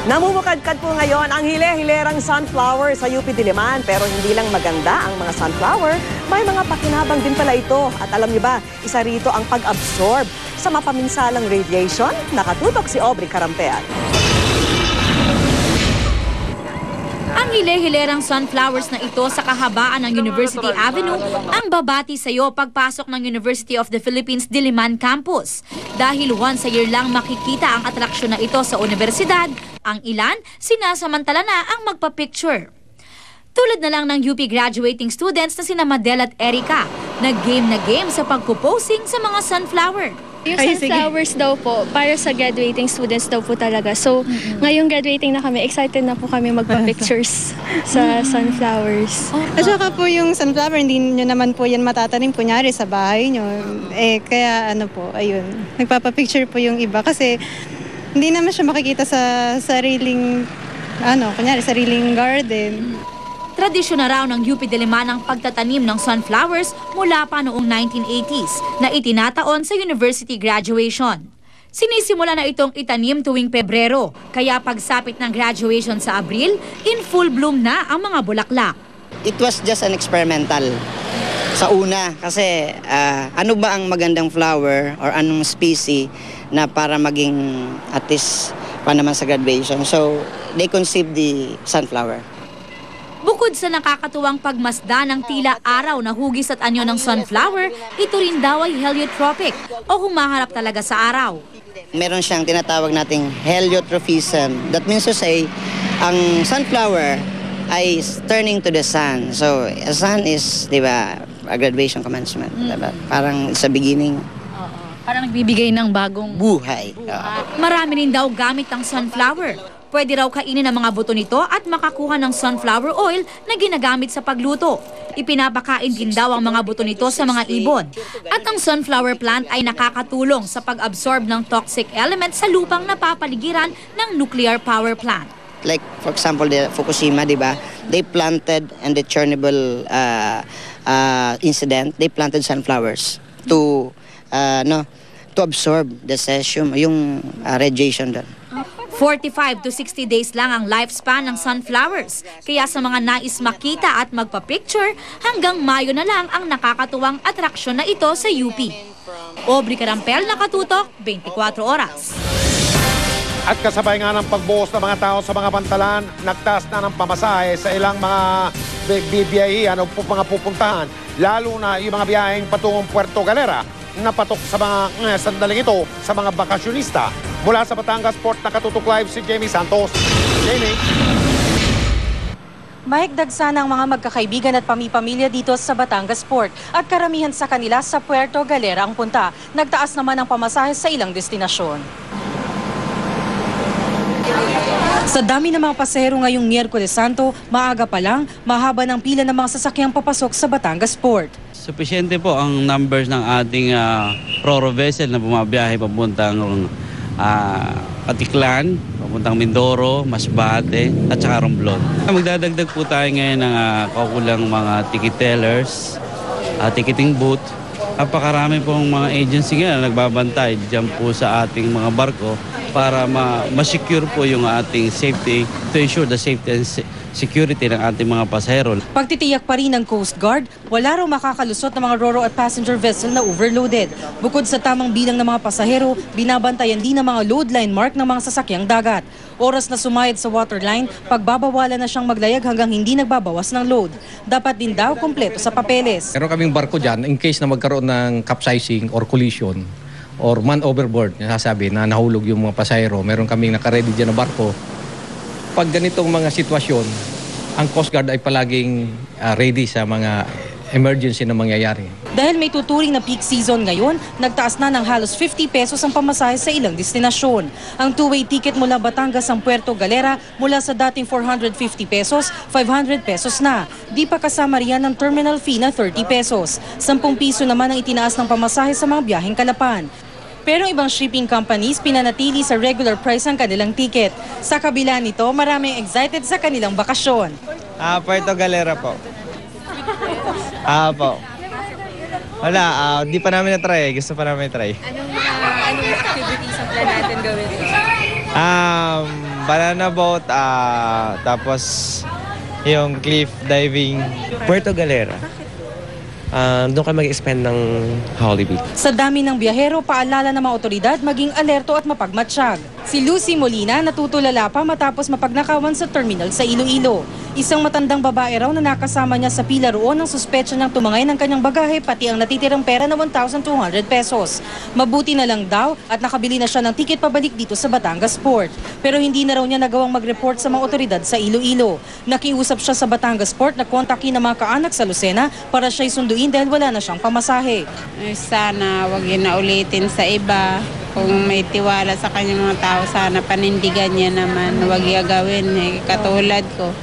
Namumukadkad po ngayon ang hile-hilerang sunflower sa UP Diliman. Pero hindi lang maganda ang mga sunflower, may mga pakinabang din pala ito. At alam niyo ba, isa rito ang pag-absorb sa mapaminsalang radiation. Nakatutok si Aubrey Carampean. Ang hile-hilerang sunflowers na ito sa kahabaan ng University Avenue ang babati sa iyo pagpasok ng University of the Philippines Diliman Campus. Dahil once a year lang makikita ang atraksyon na ito sa universidad, ang ilan sinasamantala na ang magpa-picture. Tulad na lang ng UP graduating students na sina Madel at Erica, nag-game na game sa pagpo-posing sa mga sunflower. Yung sunflowers daw po, para sa graduating students daw po talaga. So, ngayong graduating na kami, excited na po kami magpa-pictures sa sunflowers. At saka po yung sunflower, hindi nyo naman po yan matatanim, kunyari sa bahay nyo. Kaya ano po, ayun, nagpapapicture po yung iba. Kasi hindi naman siya makikita sa sariling, kunyari sariling garden. Tradisyon na raw ng UP Diliman ang pagtatanim ng sunflowers mula pa noong 1980s na itinataon sa university graduation. Sinisimula na itong itanim tuwing Pebrero, kaya pagsapit ng graduation sa Abril, in full bloom na ang mga bulaklak. It was just an experimental sa una kasi ano ba ang magandang flower or anong species na para maging artist pa naman sa graduation. So they conceived the sunflower. Bukod sa nakakatuwang pagmasda ng tila araw na hugis at anyo ng sunflower, ito rin daw ay heliotropic o humaharap talaga sa araw. Meron siyang tinatawag nating heliotrophism. That means to say, ang sunflower ay turning to the sun. So, a sun is, di ba, a graduation commencement. Diba? Parang sa beginning. Parang nagbibigay ng bagong buhay. Marami rin daw gamit ang sunflower. Pwede raw kainin ang mga buto nito at makakuha ng sunflower oil na ginagamit sa pagluto. Ipinapakain din daw ang mga buto nito sa mga ibon. At ang sunflower plant ay nakakatulong sa pag-absorb ng toxic element sa lupang napapaligiran ng nuclear power plant. Like, for example, the Fukushima, di ba? They planted in the Chernobyl incident, they planted sunflowers to absorb the cesium, yung radiation doon. 45 to 60 days lang ang lifespan ng sunflowers. Kaya sa mga nais makita at magpa-picture, hanggang Mayo na lang ang nakakatuwang atraksyon na ito sa UP. Aubrey Carampel, nakatutok, 24 oras. At kasabay nga ng pagbuhos ng mga tao sa mga pantalan, nagtaas na ng pamasahe sa ilang mga biyahihan o mga pupuntahan, lalo na yung mga biyaheng patungong Puerto Galera, napatok sa mga sandaling ito sa mga bakasyonista. Mula sa Batangas Port, nakatutok live si Jamie Santos. Jamie. Mahigdag sana ang mga magkakaibigan at pamilya dito sa Batangas Port at karamihan sa kanila sa Puerto Galera ang punta. Nagtaas naman ang pamasahe sa ilang destinasyon. Sa dami ng mga pasahero ngayong Miyerkules Santo, maaga pa lang, mahaba ng pila ng mga sasakyang papasok sa Batangas Port. Supisyente po ang numbers ng ating Ro-Ro vessel na bumabiyahe papuntang Patiklan, papuntang Mindoro, Masbate at saka Romblon. Magdadagdag po tayo ngayon ng kaukulang mga ticket tellers, ticketing booth. Napakarami pong mga agency ngayon na nagbabantay dyan po sa ating mga barko para ma-secure po yung ating safety, to ensure the safety and security ng ating mga pasahero. Pagtitiyak pa rin ng Coast Guard, wala raw makakalusot ng mga Ro-Ro at passenger vessel na overloaded. Bukod sa tamang bilang ng mga pasahero, binabantayan din ng mga load line mark ng mga sasakyang dagat. Oras na sumayad sa waterline, pagbabawalan na siyang maglayag hanggang hindi nagbabawas ng load. Dapat din daw kumpleto sa papeles. Meron kaming barko dyan in case na magkaroon ng capsizing or collision or man overboard, nasasabi na nahulog yung mga pasahero. Meron kaming nakaredy dyan na barko. Pag ganitong mga sitwasyon, ang Coast Guard ay palaging ready sa mga emergency na mangyayari. Dahil may tuturing na peak season ngayon, nagtaas na ng halos 50 pesos ang pamasahe sa ilang destinasyon. Ang two-way ticket mula Batangas ang Puerto Galera mula sa dating 450 pesos, 500 pesos na. Di pa kasama riyan ang terminal fee na 30 pesos. 10 piso naman ang itinaas ng pamasahe sa mga biyaheng Calapan. Pero ibang shipping companies pinanatili sa regular price ang kanilang ticket. Sa kabila nito, maraming excited sa kanilang bakasyon. Puerto Galera po. Po. Wala, di pa namin na-try. Gusto pa namin na-try. Anong activities ang plan natin gawin? banana boat, tapos yung cliff diving. Puerto Galera. Doon ka mag-spend ng holiday. Sa dami ng biyahero, paalala ng mga otoridad maging alerto at mapagmatsyag. Si Lucy Molina natutulala pa matapos mapagnakawan sa terminal sa Iloilo. Isang matandang babae raw na nakasama niya sa pila roon ng suspetsya ng tumangay ng kanyang bagahe pati ang natitirang pera na 1,200 pesos. Mabuti na lang daw at nakabili na siya ng tiket pabalik dito sa Batangas Port. Pero hindi na raw niya nagawang mag-report sa mga otoridad sa Iloilo. Nakiusap siya sa Batangas Port na kontakin ng mga kaanak sa Lucena para siya'y sunduin dahil wala na siyang pamasahe. Sana wag yun na ulitin sa iba. Kung may tiwala sa kanyang mga tao, sana panindigan niya naman. Wag gawin katulad ko.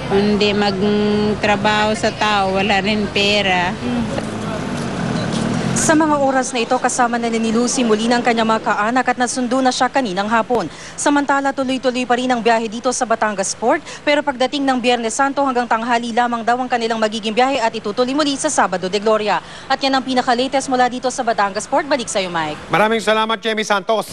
Kung hindi magtrabaho sa tao, wala rin pera. Sa mga oras na ito, kasama na ni Lucy Molina ang kanyang mga kaanak at nasundo na siya kaninang hapon. Samantala, tuloy-tuloy pa rin ang biyahe dito sa Batangas Port, pero pagdating ng Biyernes Santo hanggang tanghali lamang daw ang kanilang magiging biyahe at itutuloy muli sa Sabado de Gloria. At yan ang pinaka-latest mula dito sa Batangas Port. Balik sa iyo, Mike. Maraming salamat, Jamie Santos.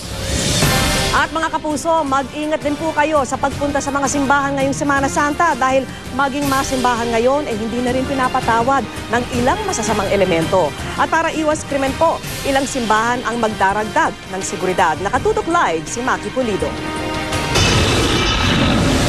At mga kapuso, mag-ingat din po kayo sa pagpunta sa mga simbahan ngayong Semana Santa dahil maging mga simbahan ngayon hindi na rin pinapatawad ng ilang masasamang elemento. At para iwas krimen po, ilang simbahan ang magdaragdag ng seguridad. Nakatutok live si Maki Pulido.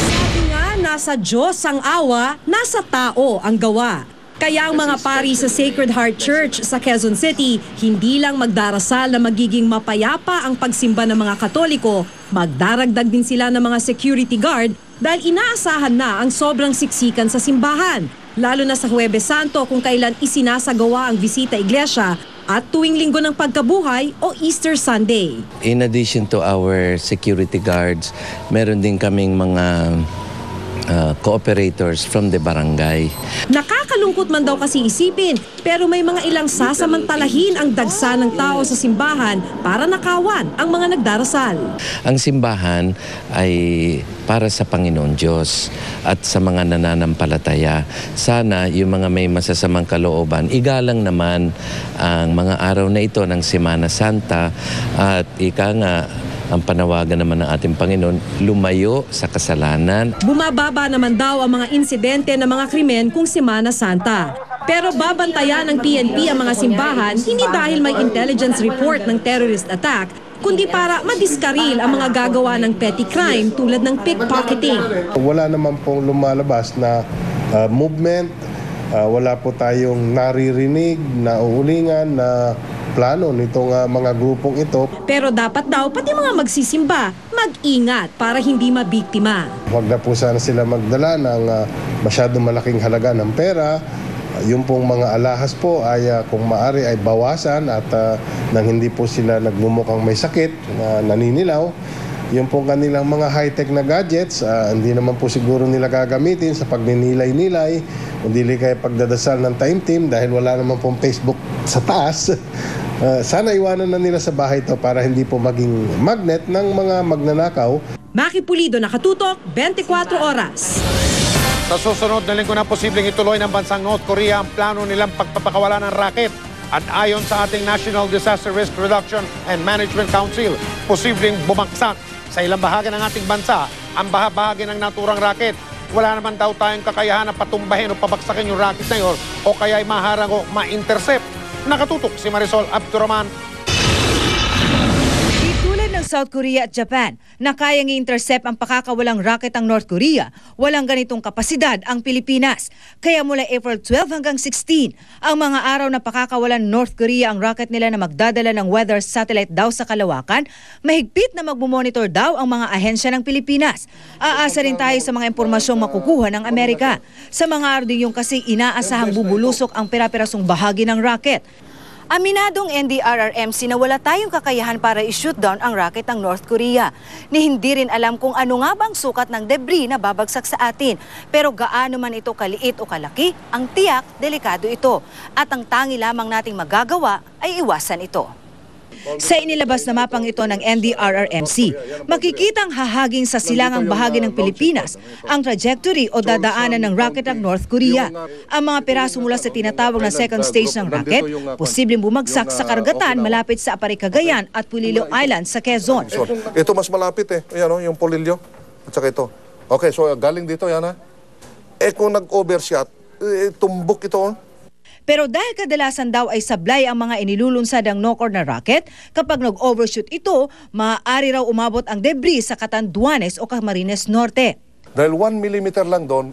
Sabi nga, nasa Diyos ang awa, nasa tao ang gawa. Kaya ang mga pari sa Sacred Heart Church sa Quezon City, hindi lang magdarasal na magiging mapayapa ang pagsimba ng mga Katoliko, magdaragdag din sila ng mga security guard dahil inaasahan na ang sobrang siksikan sa simbahan. Lalo na sa Huwebes Santo kung kailan isinasagawa ang bisita iglesia at tuwing linggo ng pagkabuhay o Easter Sunday. In addition to our security guards, meron din kaming mga cooperators from the barangay. Nakakalungkot man daw kasi isipin, pero may mga ilang sasamantalahin ang dagsa ng tao sa simbahan para nakawan ang mga nagdarasal. Ang simbahan ay para sa Panginoon Diyos at sa mga nananampalataya. Sana yung mga may masasamang kalooban, igalang naman ang mga araw na ito ng Semana Santa at ika nga, ang panawagan naman ng ating Panginoon, lumayo sa kasalanan. Bumababa naman daw ang mga insidente ng mga krimen kung Semana Santa. Pero babantayan ng PNP ang mga simbahan hindi dahil may intelligence report ng terrorist attack, kundi para madiskaril ang mga gagawa ng petty crime tulad ng pickpocketing. Wala naman pong lumalabas na movement, wala po tayong naririnig na uulingan na plano nitong mga grupong ito. Pero dapat daw pati mga magsisimba mag-ingat para hindi mabiktima. Huwag na po sana sila magdala ng masyadong malaking halaga ng pera. Yung pong mga alahas po ay kung maari ay bawasan at nang hindi po sila nagmumukhang may sakit na naninilaw. Yung pong kanilang mga high-tech na gadgets, hindi naman po siguro nila gagamitin sa pagninilay-nilay, kundi kaya pagdadasal ng time team dahil wala naman pong Facebook sa taas. Sana iwanan na nila sa bahay ito para hindi po maging magnet ng mga magnanakaw. Maki Pulido, nakatutok, 24 oras. Sa susunod na linggo na posibleng ituloy ng bansang North Korea ang plano nilang pagpapakawala ng raket. At ayon sa ating National Disaster Risk Reduction and Management Council, posibleng bumagsak sa ilang bahagi ng ating bansa ang bahagi ng naturang raket. Wala naman daw tayong kakayahan na patumbahin o pabagsakin yung raket na yun o kaya ay maharang o ma-intercept. Nakatutok si Marisol Abdurrahman. Tulad ng South Korea at Japan na kayang i-intercept ang pakakawalang rocket ang North Korea, walang ganitong kapasidad ang Pilipinas. Kaya mula April 12 hanggang 16, ang mga araw na pakakawalan North Korea ang rocket nila na magdadala ng weather satellite daw sa kalawakan, mahigpit na magmumonitor daw ang mga ahensya ng Pilipinas. Aasa rin tayo sa mga impormasyong makukuha ng Amerika. Sa mga araw din yung kasi inaasahang bubulusok ang pera-perasong bahagi ng rocket. Aminadong NDRRMC na wala tayong kakayahan para i-shoot down ang rocket ng North Korea. Ni hindi rin alam kung ano nga bang sukat ng debris na babagsak sa atin. Pero gaano man ito kaliit o kalaki, ang tiyak, delikado ito. At ang tangi lamang nating magagawa ay iwasan ito. Sa inilabas na mapang ito ng NDRRMC, makikitang hahaging sa silangang bahagi ng Pilipinas ang trajectory o dadaanan ng rocket ng North Korea. Ang mga piraso mula sa tinatawag na second stage ng rocket, posibleng bumagsak sa karagatan malapit sa Aparicagayan at Pulilio Island sa Quezon. Ito mas malapit Ayan, yung Pulilio. at saka ito. Okay, so galing dito yan ha. Kung nag-overshot, tumbok ito. Pero dahil kadalasan daw ay sablay ang mga inilulunsad ng Nocor na rocket, kapag nag-overshoot ito, maaari raw umabot ang debris sa Catanduanes o Camarines Norte. Dahil 1 millimeter lang doon,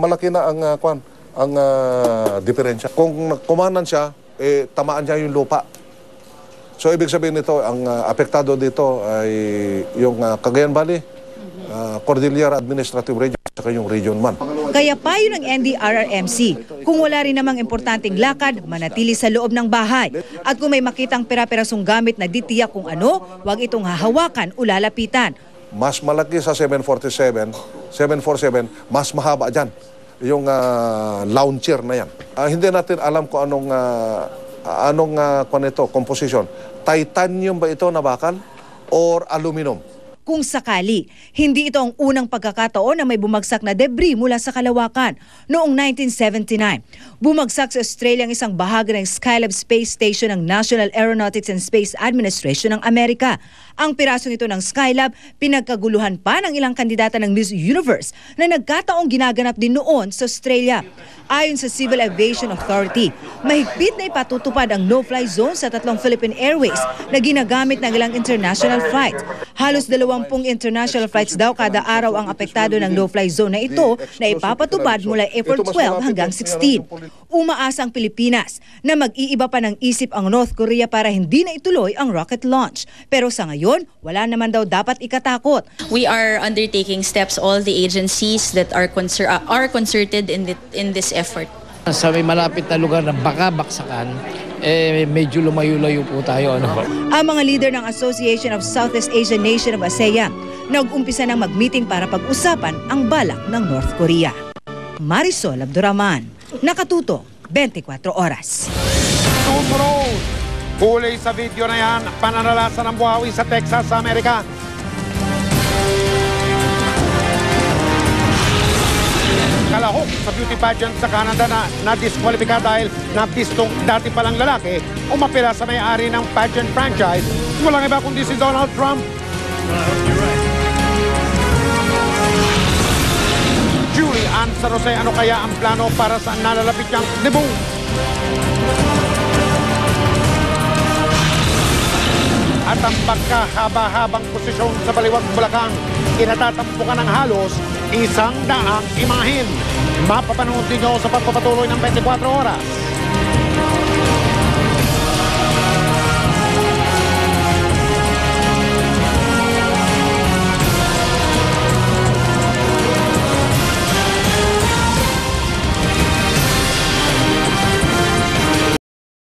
malaki na ang diferensya. Kung kumanan siya, tamaan niya yung lupa. So ibig sabihin nito, ang apektado dito ay yung Cagayan Valley, Cordillera Administrative Region, at yung Region 1. Kaya payo ng NDRRMC, kung wala rin namang importanteng lakad, manatili sa loob ng bahay. At kung may makitang pera-perasong gamit na ditiyak kung ano, huwag itong hahawakan o lalapitan. Mas malaki sa 747, mas mahaba dyan. Yung launcher na yan. Hindi natin alam kung anong composition. Titanium ba ito na bakal or aluminum? Kung sakali, hindi ito ang unang pagkakataon na may bumagsak na debris mula sa kalawakan. Noong 1979, bumagsak sa Australia ang isang bahagi ng Skylab Space Station ng National Aeronautics and Space Administration ng Amerika. Ang pirasong ito ng Skylab, pinagkaguluhan pa ng ilang kandidata ng Miss Universe na nagkataong ginaganap din noon sa Australia. Ayon sa Civil Aviation Authority, mahigpit na ipatutupad ang no-fly zone sa 3 Philippine Airways na ginagamit ng ilang international flights. Halos 20 international flights daw kada araw ang apektado ng no-fly zone na ito na ipapatupad mula April 12 hanggang 16. Umaasa ang Pilipinas na mag-iiba pa ng isip ang North Korea para hindi na ituloy ang rocket launch. Pero sa ngayon, wala naman daw dapat ikatakot. We are undertaking steps, all the agencies that are concerted in this effort. Sa may malapit na lugar na baka baksakan, medyo lumayo-layo po tayo. Ang mga leader ng Association of Southeast Asian Nation of ASEAN nag-umpisa ng mag-meeting para pag-usapan ang balak ng North Korea. Marisol Abduraman, Nakatuto, 24 Oras. Susunod, huli sa video na yan, pananalasan ng buhawi sa Texas, sa Amerika. Kalahok sa beauty pageant sa Canada na nadiskwalipika dahil napistong dati palang lalaki umapila sa may-ari ng pageant franchise. Walang iba kundi si Donald Trump. Julie Ann San Jose, ano kaya ang plano para sa nalalapit niyang debut? At ang pagkahaba-habang posisyon sa Baliwag, Bulacan, kinatatampukan ng halos 100 imahin. Mapapanood ninyo sa pagpapatuloy ng 24 Oras.